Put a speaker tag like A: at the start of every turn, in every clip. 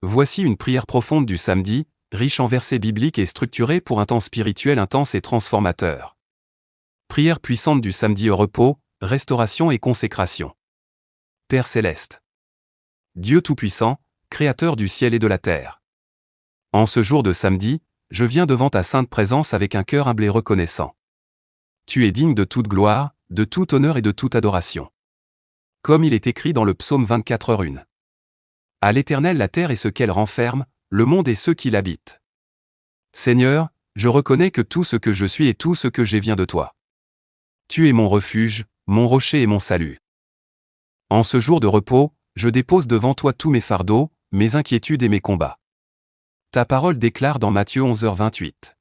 A: Voici une prière profonde du samedi, riche en versets bibliques et structurée pour un temps spirituel intense et transformateur. Prière puissante du samedi au repos, restauration et consécration. Père céleste. Dieu Tout-Puissant, Créateur du ciel et de la terre. En ce jour de samedi, je viens devant ta sainte présence avec un cœur humble et reconnaissant. Tu es digne de toute gloire, de tout honneur et de toute adoration. Comme il est écrit dans le psaume 24h1. À l'Éternel la terre et ce qu'elle renferme, le monde et ceux qui l'habitent. Seigneur, je reconnais que tout ce que je suis et tout ce que j'ai vient de toi. Tu es mon refuge, mon rocher et mon salut. En ce jour de repos, je dépose devant toi tous mes fardeaux, mes inquiétudes et mes combats. Ta parole déclare dans Matthieu 11h28.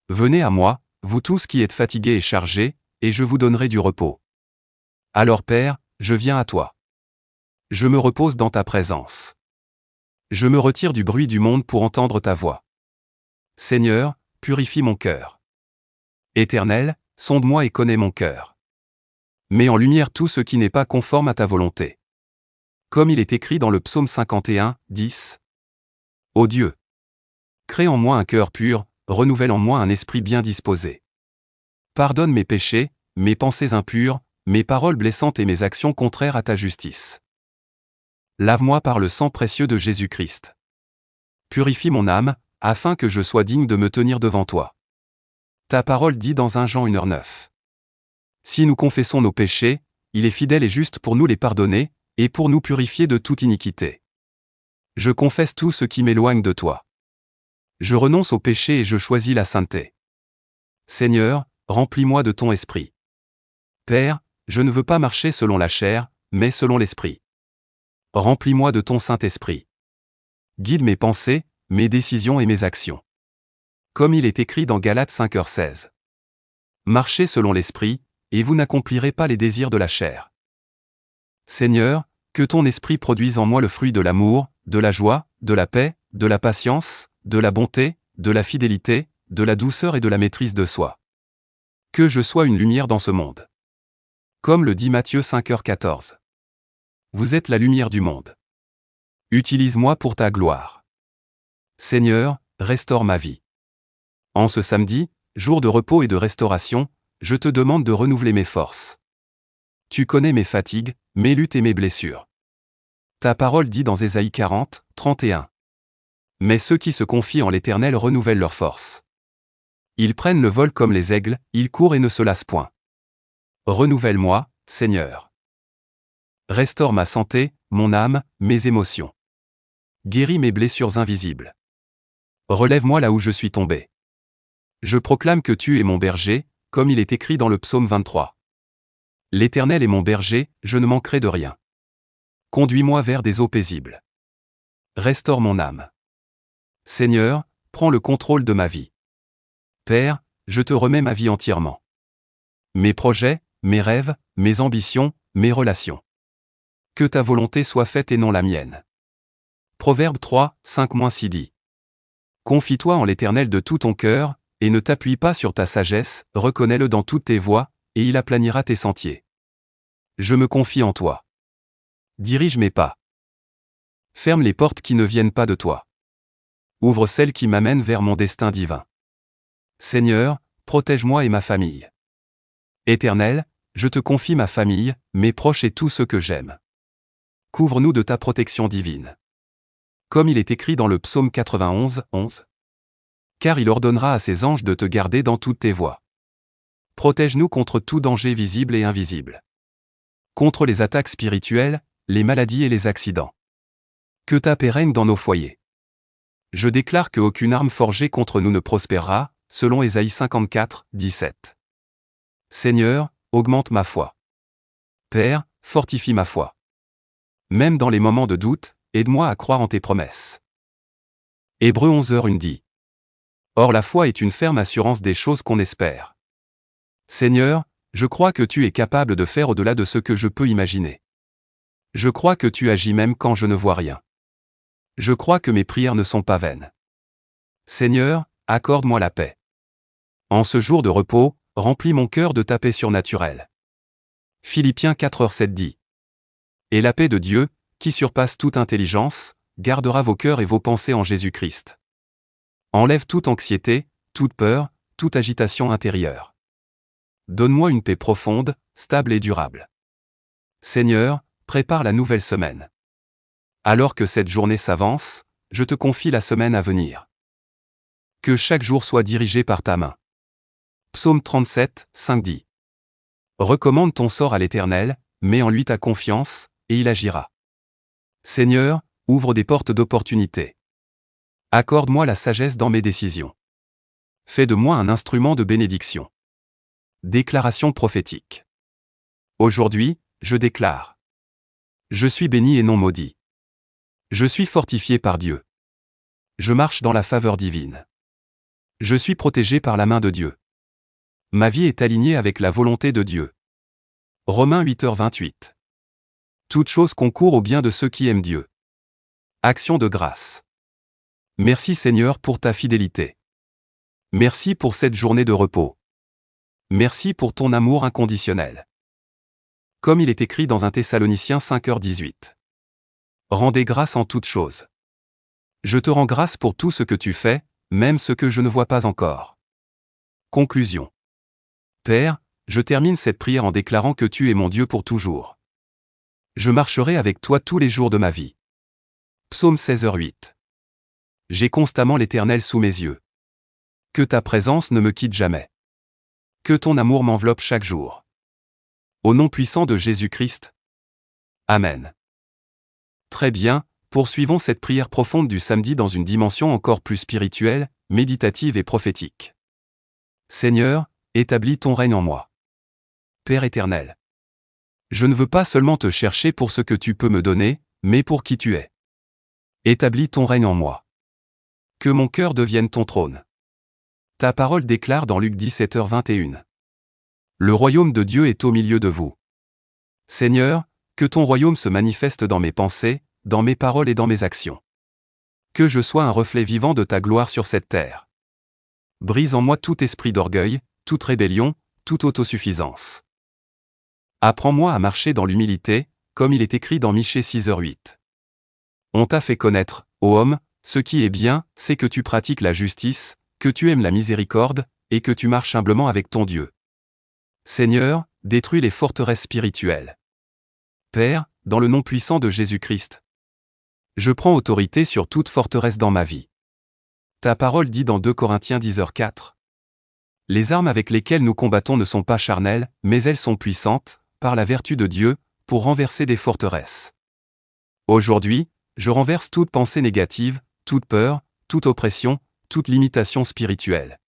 A: Venez à moi, vous tous qui êtes fatigués et chargés, et je vous donnerai du repos. Alors Père, je viens à toi. Je me repose dans ta présence. Je me retire du bruit du monde pour entendre ta voix. Seigneur, purifie mon cœur. Éternel, sonde-moi et connais mon cœur. Mets en lumière tout ce qui n'est pas conforme à ta volonté. Comme il est écrit dans le psaume 51, 10. Ô Dieu, crée en moi un cœur pur, renouvelle en moi un esprit bien disposé. Pardonne mes péchés, mes pensées impures, mes paroles blessantes et mes actions contraires à ta justice. Lave-moi par le sang précieux de Jésus-Christ. Purifie mon âme, afin que je sois digne de me tenir devant toi. Ta parole dit dans 1 Jean 1h9. Si nous confessons nos péchés, il est fidèle et juste pour nous les pardonner, et pour nous purifier de toute iniquité. Je confesse tout ce qui m'éloigne de toi. Je renonce au péché et je choisis la sainteté. Seigneur, remplis-moi de ton esprit. Père, je ne veux pas marcher selon la chair, mais selon l'esprit. Remplis-moi de ton Saint-Esprit. Guide mes pensées, mes décisions et mes actions. Comme il est écrit dans Galates 5h16. Marchez selon l'esprit, et vous n'accomplirez pas les désirs de la chair. Seigneur, que ton esprit produise en moi le fruit de l'amour, de la joie, de la paix, de la patience, de la bonté, de la fidélité, de la douceur et de la maîtrise de soi. Que je sois une lumière dans ce monde. Comme le dit Matthieu 5h14. Vous êtes la lumière du monde. Utilise-moi pour ta gloire. Seigneur, restaure ma vie. En ce samedi, jour de repos et de restauration, je te demande de renouveler mes forces. Tu connais mes fatigues, mes luttes et mes blessures. Ta parole dit dans Ésaïe 40, 31. Mais ceux qui se confient en l'Éternel renouvellent leurs forces. Ils prennent le vol comme les aigles, ils courent et ne se lassent point. Renouvelle-moi, Seigneur. Restaure ma santé, mon âme, mes émotions. Guéris mes blessures invisibles. Relève-moi là où je suis tombé. Je proclame que tu es mon berger, comme il est écrit dans le psaume 23. L'Éternel est mon berger, je ne manquerai de rien. Conduis-moi vers des eaux paisibles. Restaure mon âme. Seigneur, prends le contrôle de ma vie. Père, je te remets ma vie entièrement. Mes projets, mes rêves, mes ambitions, mes relations. Que ta volonté soit faite et non la mienne. Proverbe 3, 5-6 dit. Confie-toi en l'Éternel de tout ton cœur, et ne t'appuie pas sur ta sagesse, reconnais-le dans toutes tes voies, et il aplanira tes sentiers. Je me confie en toi. Dirige mes pas. Ferme les portes qui ne viennent pas de toi. Ouvre celles qui m'amènent vers mon destin divin. Seigneur, protège-moi et ma famille. Éternel, je te confie ma famille, mes proches et tout ce que j'aime. Couvre-nous de ta protection divine. Comme il est écrit dans le psaume 91, 11. Car il ordonnera à ses anges de te garder dans toutes tes voies. Protège-nous contre tout danger visible et invisible. Contre les attaques spirituelles, les maladies et les accidents. Que ta paix règne dans nos foyers. Je déclare qu'aucune arme forgée contre nous ne prospérera, selon Ésaïe 54, 17. Seigneur, augmente ma foi. Père, fortifie ma foi. Même dans les moments de doute, aide-moi à croire en tes promesses. Hébreux 11h1 dit. Or la foi est une ferme assurance des choses qu'on espère. Seigneur, je crois que tu es capable de faire au-delà de ce que je peux imaginer. Je crois que tu agis même quand je ne vois rien. Je crois que mes prières ne sont pas vaines. Seigneur, accorde-moi la paix. En ce jour de repos, remplis mon cœur de ta paix surnaturelle. Philippiens 4h7 dit. Et la paix de Dieu, qui surpasse toute intelligence, gardera vos cœurs et vos pensées en Jésus-Christ. Enlève toute anxiété, toute peur, toute agitation intérieure. Donne-moi une paix profonde, stable et durable. Seigneur, prépare la nouvelle semaine. Alors que cette journée s'avance, je te confie la semaine à venir. Que chaque jour soit dirigé par ta main. Psaume 37, 5 dit. Recommande ton sort à l'Éternel, mets en lui ta confiance, et il agira. Seigneur, ouvre des portes d'opportunité. Accorde-moi la sagesse dans mes décisions. Fais de moi un instrument de bénédiction. Déclaration prophétique. Aujourd'hui, je déclare. Je suis béni et non maudit. Je suis fortifié par Dieu. Je marche dans la faveur divine. Je suis protégé par la main de Dieu. Ma vie est alignée avec la volonté de Dieu. Romains 8h28. Toute chose concourt au bien de ceux qui aiment Dieu. Action de grâce. Merci Seigneur pour ta fidélité. Merci pour cette journée de repos. Merci pour ton amour inconditionnel. Comme il est écrit dans 1 Thessaloniciens 5h18. Rendez grâce en toutes choses. Je te rends grâce pour tout ce que tu fais, même ce que je ne vois pas encore. Conclusion. Père, je termine cette prière en déclarant que tu es mon Dieu pour toujours. Je marcherai avec toi tous les jours de ma vie. Psaume 16h08. J'ai constamment l'Éternel sous mes yeux. Que ta présence ne me quitte jamais. Que ton amour m'enveloppe chaque jour. Au nom puissant de Jésus-Christ. Amen. Très bien, poursuivons cette prière profonde du samedi dans une dimension encore plus spirituelle, méditative et prophétique. Seigneur, établis ton règne en moi. Père éternel. Je ne veux pas seulement te chercher pour ce que tu peux me donner, mais pour qui tu es. Établis ton règne en moi. Que mon cœur devienne ton trône. Ta parole déclare dans Luc 17h21. Le royaume de Dieu est au milieu de vous. Seigneur, que ton royaume se manifeste dans mes pensées, dans mes paroles et dans mes actions. Que je sois un reflet vivant de ta gloire sur cette terre. Brise en moi tout esprit d'orgueil, toute rébellion, toute autosuffisance. Apprends-moi à marcher dans l'humilité, comme il est écrit dans Michée 6h8. On t'a fait connaître, ô homme, ce qui est bien, c'est que tu pratiques la justice, que tu aimes la miséricorde, et que tu marches humblement avec ton Dieu. Seigneur, détruis les forteresses spirituelles. Père, dans le nom puissant de Jésus-Christ. Je prends autorité sur toute forteresse dans ma vie. Ta parole dit dans 2 Corinthiens 10h4. Les armes avec lesquelles nous combattons ne sont pas charnelles, mais elles sont puissantes, par la vertu de Dieu, pour renverser des forteresses. Aujourd'hui, je renverse toute pensée négative, toute peur, toute oppression, toute limitation spirituelle.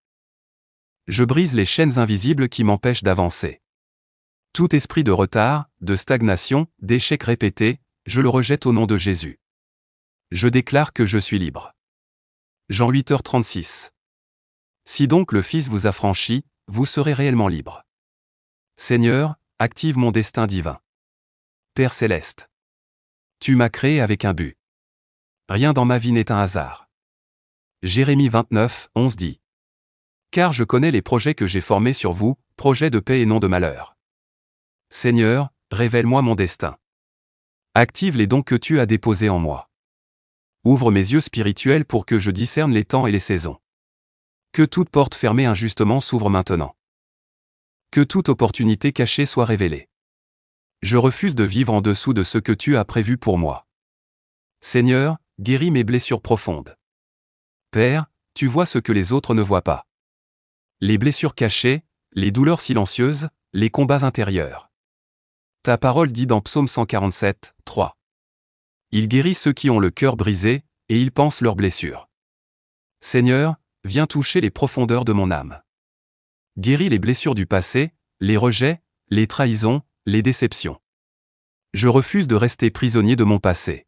A: Je brise les chaînes invisibles qui m'empêchent d'avancer. Tout esprit de retard, de stagnation, d'échec répété, je le rejette au nom de Jésus. Je déclare que je suis libre. Jean 8h36. Si donc le Fils vous a franchi, vous serez réellement libre. Seigneur, active mon destin divin. Père céleste. Tu m'as créé avec un but. Rien dans ma vie n'est un hasard. Jérémie 29:11 dit. Car je connais les projets que j'ai formés sur vous, projets de paix et non de malheur. Seigneur, révèle-moi mon destin. Active les dons que tu as déposés en moi. Ouvre mes yeux spirituels pour que je discerne les temps et les saisons. Que toute porte fermée injustement s'ouvre maintenant. Que toute opportunité cachée soit révélée. Je refuse de vivre en dessous de ce que tu as prévu pour moi. Seigneur, guéris mes blessures profondes. Père, tu vois ce que les autres ne voient pas. Les blessures cachées, les douleurs silencieuses, les combats intérieurs. Ta parole dit dans Psaume 147, 3. Il guérit ceux qui ont le cœur brisé, et il pense leurs blessures. Seigneur, viens toucher les profondeurs de mon âme. Guéris les blessures du passé, les rejets, les trahisons, les déceptions. Je refuse de rester prisonnier de mon passé.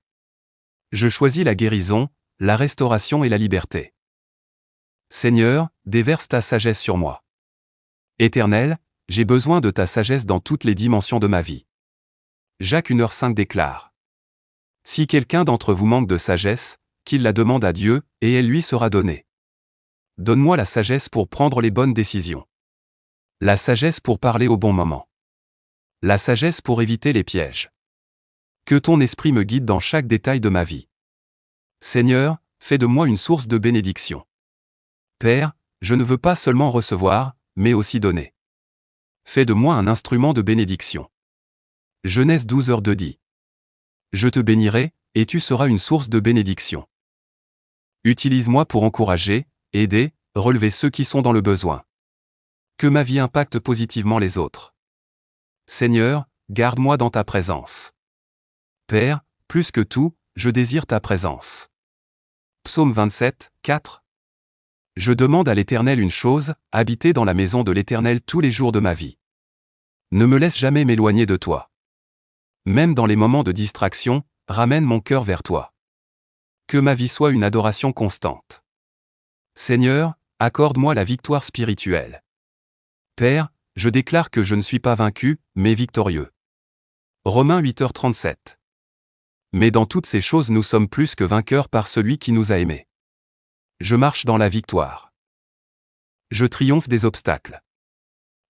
A: Je choisis la guérison, la restauration et la liberté. Seigneur, déverse ta sagesse sur moi. Éternel, j'ai besoin de ta sagesse dans toutes les dimensions de ma vie. Jacques 1h5 déclare. Si quelqu'un d'entre vous manque de sagesse, qu'il la demande à Dieu, et elle lui sera donnée. Donne-moi la sagesse pour prendre les bonnes décisions. La sagesse pour parler au bon moment. La sagesse pour éviter les pièges. Que ton esprit me guide dans chaque détail de ma vie. Seigneur, fais de moi une source de bénédiction. Père, je ne veux pas seulement recevoir, mais aussi donner. Fais de moi un instrument de bénédiction. Genèse 12h2 dit. Je te bénirai, et tu seras une source de bénédiction. Utilise-moi pour encourager, aider, relever ceux qui sont dans le besoin. Que ma vie impacte positivement les autres. Seigneur, garde-moi dans ta présence. Père, plus que tout, je désire ta présence. Psaume 27, 4. Je demande à l'Éternel une chose, habiter dans la maison de l'Éternel tous les jours de ma vie. Ne me laisse jamais m'éloigner de toi. Même dans les moments de distraction, ramène mon cœur vers toi. Que ma vie soit une adoration constante. Seigneur, accorde-moi la victoire spirituelle. Père, je déclare que je ne suis pas vaincu, mais victorieux. Romains 8h37. Mais dans toutes ces choses nous sommes plus que vainqueurs par celui qui nous a aimés. Je marche dans la victoire. Je triomphe des obstacles.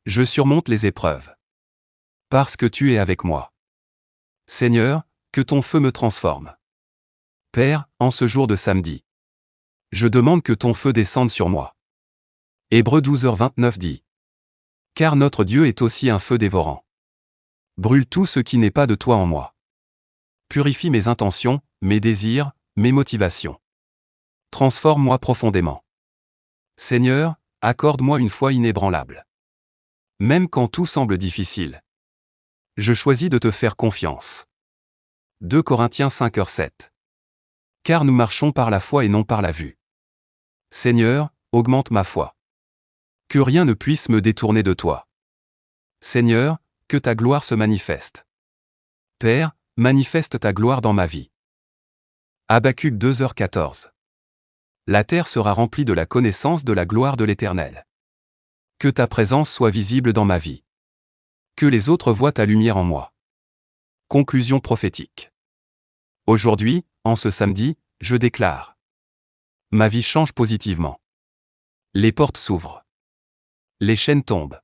A: Je surmonte les épreuves. Parce que tu es avec moi. Seigneur, que ton feu me transforme. Père, en ce jour de samedi, je demande que ton feu descende sur moi. Hébreux 12h29 dit. Car notre Dieu est aussi un feu dévorant. Brûle tout ce qui n'est pas de toi en moi. Purifie mes intentions, mes désirs, mes motivations. Transforme-moi profondément. Seigneur, accorde-moi une foi inébranlable. Même quand tout semble difficile. Je choisis de te faire confiance. 2 Corinthiens 5h7. Car nous marchons par la foi et non par la vue. Seigneur, augmente ma foi. Que rien ne puisse me détourner de toi. Seigneur, que ta gloire se manifeste. Père, manifeste ta gloire dans ma vie. Habacuc 2h14. La terre sera remplie de la connaissance de la gloire de l'Éternel. Que ta présence soit visible dans ma vie. Que les autres voient ta lumière en moi. Conclusion prophétique. Aujourd'hui, en ce samedi, je déclare. Ma vie change positivement. Les portes s'ouvrent. Les chaînes tombent.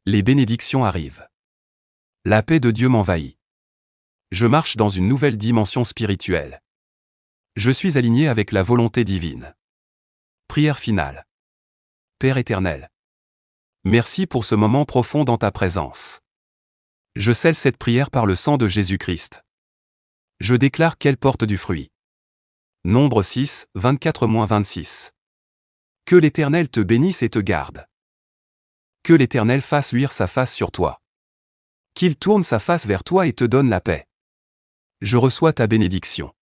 A: Les bénédictions arrivent. La paix de Dieu m'envahit. Je marche dans une nouvelle dimension spirituelle. Je suis aligné avec la volonté divine. Prière finale. Père éternel. Merci pour ce moment profond dans ta présence. Je scelle cette prière par le sang de Jésus-Christ. Je déclare qu'elle porte du fruit. Nombre 6, 24-26. Que l'Éternel te bénisse et te garde. Que l'Éternel fasse luire sa face sur toi. Qu'il tourne sa face vers toi et te donne la paix. Je reçois ta bénédiction.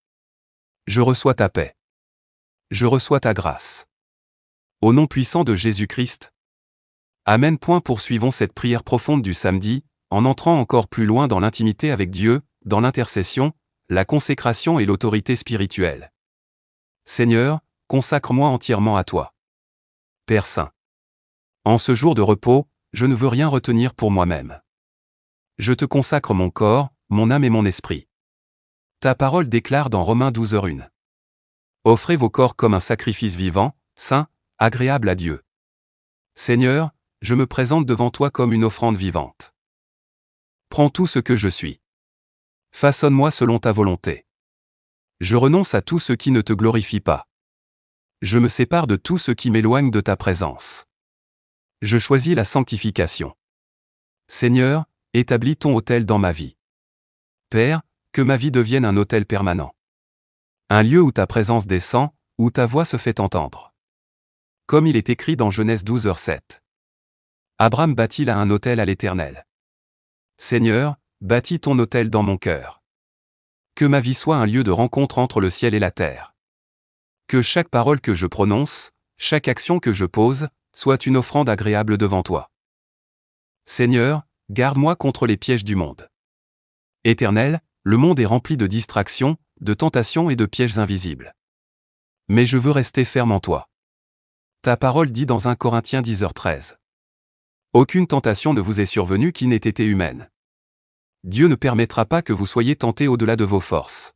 A: Je reçois ta paix. Je reçois ta grâce. Au nom puissant de Jésus-Christ. Amen. Poursuivons cette prière profonde du samedi, en entrant encore plus loin dans l'intimité avec Dieu, dans l'intercession, la consécration et l'autorité spirituelle. Seigneur, consacre-moi entièrement à toi. Père Saint. En ce jour de repos, je ne veux rien retenir pour moi-même. Je te consacre mon corps, mon âme et mon esprit. Ta parole déclare dans Romains 12h1. Offrez vos corps comme un sacrifice vivant, saint, agréable à Dieu. Seigneur, je me présente devant toi comme une offrande vivante. Prends tout ce que je suis. Façonne-moi selon ta volonté. Je renonce à tout ce qui ne te glorifie pas. Je me sépare de tout ce qui m'éloigne de ta présence. Je choisis la sanctification. Seigneur, établis ton autel dans ma vie. Père, que ma vie devienne un autel permanent. Un lieu où ta présence descend, où ta voix se fait entendre. Comme il est écrit dans Genèse 12h7. Abraham bâtit là un autel à l'Éternel. Seigneur, bâtis ton autel dans mon cœur. Que ma vie soit un lieu de rencontre entre le ciel et la terre. Que chaque parole que je prononce, chaque action que je pose, soit une offrande agréable devant toi. Seigneur, garde-moi contre les pièges du monde. Éternel, le monde est rempli de distractions, de tentations et de pièges invisibles. Mais je veux rester ferme en toi. Ta parole dit dans 1 Corinthiens 10h13. Aucune tentation ne vous est survenue qui n'ait été humaine. Dieu ne permettra pas que vous soyez tentés au-delà de vos forces.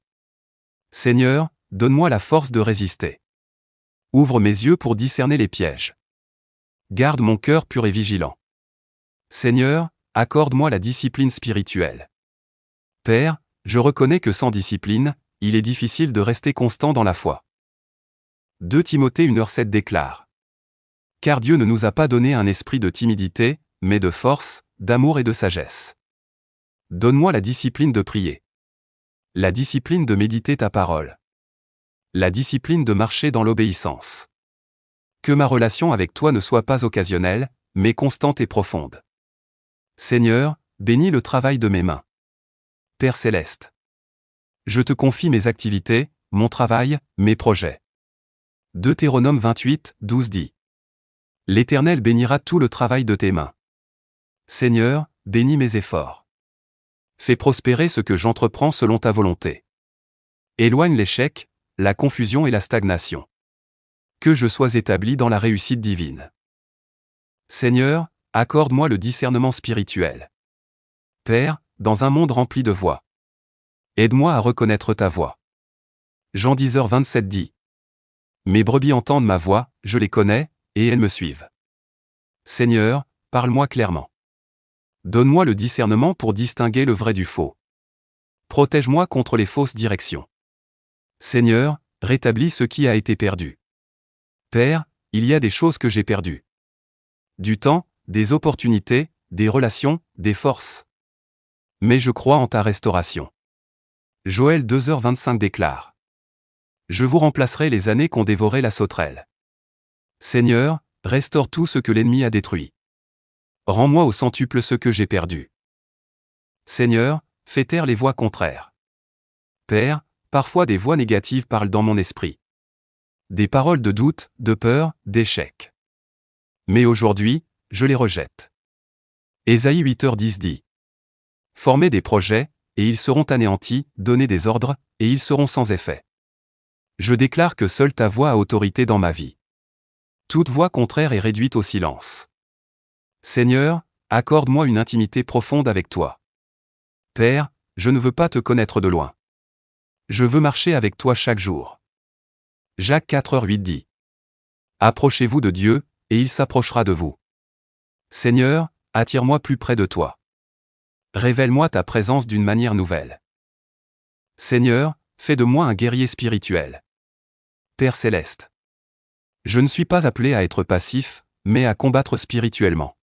A: Seigneur, donne-moi la force de résister. Ouvre mes yeux pour discerner les pièges. Garde mon cœur pur et vigilant. Seigneur, accorde-moi la discipline spirituelle. Père, je reconnais que sans discipline, il est difficile de rester constant dans la foi. 2 Timothée 1h7 déclare. Car Dieu ne nous a pas donné un esprit de timidité, mais de force, d'amour et de sagesse. Donne-moi la discipline de prier. La discipline de méditer ta parole. La discipline de marcher dans l'obéissance. Que ma relation avec toi ne soit pas occasionnelle, mais constante et profonde. Seigneur, bénis le travail de mes mains. Père céleste. Je te confie mes activités, mon travail, mes projets. Deutéronome 28, 12 dit. L'Éternel bénira tout le travail de tes mains. Seigneur, bénis mes efforts. Fais prospérer ce que j'entreprends selon ta volonté. Éloigne l'échec, la confusion et la stagnation. Que je sois établi dans la réussite divine. Seigneur, accorde-moi le discernement spirituel. Père, dans un monde rempli de voix. Aide-moi à reconnaître ta voix. Jean 10h27 dit. Mes brebis entendent ma voix, je les connais, et elles me suivent. Seigneur, parle-moi clairement. Donne-moi le discernement pour distinguer le vrai du faux. Protège-moi contre les fausses directions. Seigneur, rétablis ce qui a été perdu. Père, il y a des choses que j'ai perdues. Du temps, des opportunités, des relations, des forces. Mais je crois en ta restauration. Joël 2h25 déclare. Je vous remplacerai les années qu'ont dévoré la sauterelle. Seigneur, restaure tout ce que l'ennemi a détruit. Rends-moi au centuple ce que j'ai perdu. Seigneur, fais taire les voix contraires. Père, parfois des voix négatives parlent dans mon esprit. Des paroles de doute, de peur, d'échec. Mais aujourd'hui, je les rejette. Ésaïe 8h10 dit. Formez des projets, et ils seront anéantis, donnez des ordres, et ils seront sans effet. Je déclare que seule ta voix a autorité dans ma vie. Toute voix contraire est réduite au silence. Seigneur, accorde-moi une intimité profonde avec toi. Père, je ne veux pas te connaître de loin. Je veux marcher avec toi chaque jour. Jacques 4h8 dit. Approchez-vous de Dieu, et il s'approchera de vous. Seigneur, attire-moi plus près de toi. Révèle-moi ta présence d'une manière nouvelle. Seigneur, fais de moi un guerrier spirituel. Père céleste. Je ne suis pas appelé à être passif, mais à combattre spirituellement.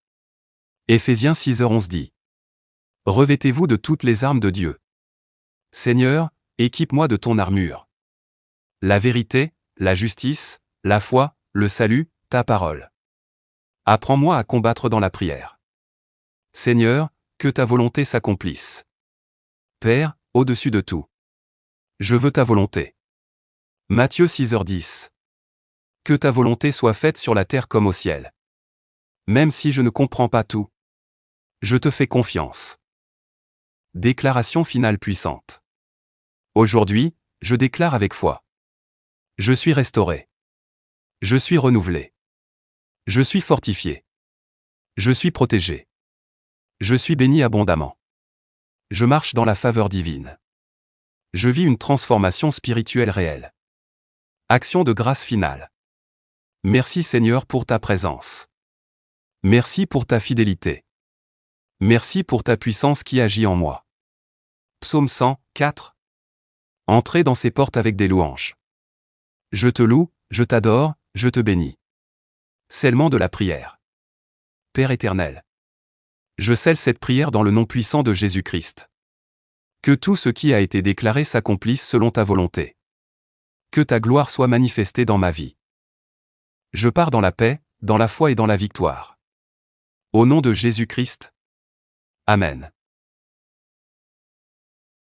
A: Éphésiens 6h11 dit. Revêtez-vous de toutes les armes de Dieu. Seigneur, équipe-moi de ton armure. La vérité, la justice, la foi, le salut, ta parole. Apprends-moi à combattre dans la prière. Seigneur, que ta volonté s'accomplisse. Père, au-dessus de tout. Je veux ta volonté. Matthieu 6h10. Que ta volonté soit faite sur la terre comme au ciel. Même si je ne comprends pas tout. Je te fais confiance. Déclaration finale puissante. Aujourd'hui, je déclare avec foi. Je suis restauré. Je suis renouvelé. Je suis fortifié. Je suis protégé. Je suis béni abondamment. Je marche dans la faveur divine. Je vis une transformation spirituelle réelle. Action de grâce finale. Merci Seigneur pour ta présence. Merci pour ta fidélité. Merci pour ta puissance qui agit en moi. Psaume 100, 4. Entrez dans ces portes avec des louanges. Je te loue, je t'adore, je te bénis. Scellement de la prière. Père éternel. Je scelle cette prière dans le nom puissant de Jésus-Christ. Que tout ce qui a été déclaré s'accomplisse selon ta volonté. Que ta gloire soit manifestée dans ma vie. Je pars dans la paix, dans la foi et dans la victoire. Au nom de Jésus-Christ. Amen.